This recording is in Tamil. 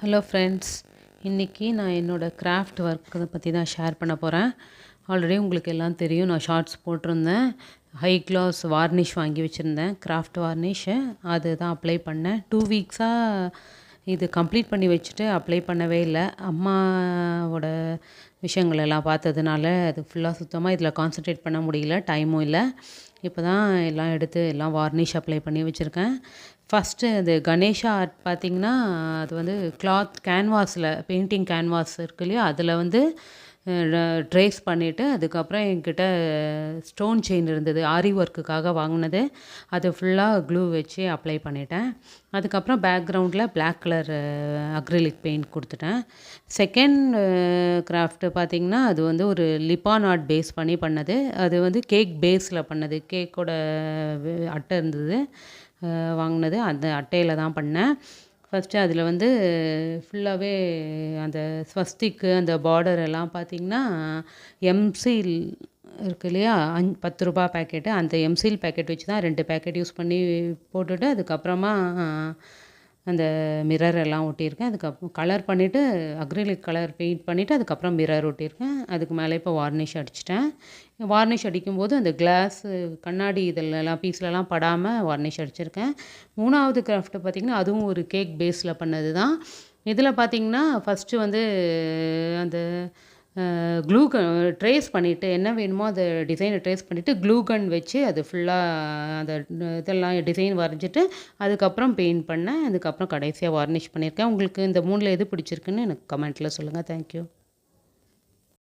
ஹலோ ஃப்ரெண்ட்ஸ், இன்றைக்கி நான் என்னோடய கிராஃப்ட் ஒர்க்கை பற்றி தான் ஷேர் பண்ண போகிறேன். ஆல்ரெடி உங்களுக்கு எல்லாம் தெரியும், நான் ஷார்ட்ஸ் போட்டிருந்தேன். ஹை க்ளாஸ் வார்னிஷ் வாங்கி வச்சுருந்தேன், கிராஃப்ட் வார்னிஷு. அது தான் அப்ளை பண்ணேன். 2 வீக்ஸாக இது கம்ப்ளீட் பண்ணி வச்சுட்டு அப்ளை பண்ணவே இல்லை. அம்மாவோட விஷயங்கள் எல்லாம் பார்த்ததுனால அது ஃபுல்லாக சுத்தமாக இதில் கான்சன்ட்ரேட் பண்ண முடியல, டைமும் இல்லை. இப்போ தான் எல்லாம் எடுத்து எல்லாம் வார்னிஷ் அப்ளை பண்ணி வச்சுருக்கேன். ஃபஸ்ட்டு அது கணேஷா ஆர்ட் பார்த்திங்கன்னா, அது வந்து கிளாத் கேன்வாஸில் பெயிண்டிங் கேன்வாஸ் இருக்கு இல்லையா, அதில் வந்து ட்ரேஸ் பண்ணிவிட்டு அதுக்கப்புறம் என்கிட்ட ஸ்டோன் செயின் இருந்தது, ஆரி ஒர்க்குக்காக வாங்கினது. அதை ஃபுல்லாக க்ளூ வச்சு அப்ளை பண்ணிட்டேன். அதுக்கப்புறம் பேக்ரவுண்டில் பிளாக் கலர் அக்ரிலிக் பெயிண்ட் கொடுத்துட்டேன். செகண்ட் கிராஃப்ட்டு பார்த்திங்கன்னா, அது வந்து ஒரு லிப்பான் ஆர்ட் பேஸ் பண்ணி பண்ணது. அது வந்து கேக் பேஸில் பண்ணது. கேக்கோட அட்டை இருந்தது வாங்கினது, அந்த அட்டையில் தான் பண்ணேன். ஃபஸ்ட்டு அதில் வந்து ஃபுல்லாகவே அந்த ஸ்வஸ்திக்கு அந்த பார்டர் எல்லாம் பார்த்திங்கன்னா, எம்சீல் இருக்கு இல்லையா, 10 ரூபா பேக்கெட்டு, அந்த எம்சீல் பேக்கெட் வச்சு தான் 2 பேக்கெட் யூஸ் பண்ணி போட்டுட்டு அதுக்கப்புறமா அந்த மிரர் எல்லாம் ஒட்டியிருக்கேன். அதுக்கப்புறம் கலர் பண்ணிவிட்டு அக்ரிலிக் கலர் பெயிண்ட் பண்ணிவிட்டு அதுக்கப்புறம் மிரர் ஒட்டியிருக்கேன். அதுக்கு மேலே இப்போ வார்னிஷ் அடிச்சிட்டேன். வார்னிஷ் அடிக்கும்போது அந்த கிளாஸு கண்ணாடி இதிலலாம் பீஸ்லலாம் படாமல் வார்னிஷ் அடிச்சிருக்கேன். 3வது கிராஃப்ட்டு பார்த்திங்கன்னா, அதுவும் ஒரு கேக் பேஸில் பண்ணது தான். இதில் பார்த்திங்கன்னா, ஃபஸ்ட்டு வந்து அந்த க்ளூ கன் ட்ரேஸ் பண்ணிவிட்டு என்ன வேணுமோ அதை டிசைனை ட்ரேஸ் பண்ணிவிட்டு க்ளூ கன் வச்சு அது ஃபுல்லாக அந்த இதெல்லாம் டிசைன் வரைஞ்சிட்டு அதுக்கப்புறம் பெயிண்ட் பண்ணேன். அதுக்கப்புறம் கடைசியாக வார்னிஷ் பண்ணியிருக்கேன். உங்களுக்கு இந்த 3ல் எது பிடிச்சிருக்குன்னு எனக்கு கமெண்ட்டில் சொல்லுங்கள். தேங்க்யூ.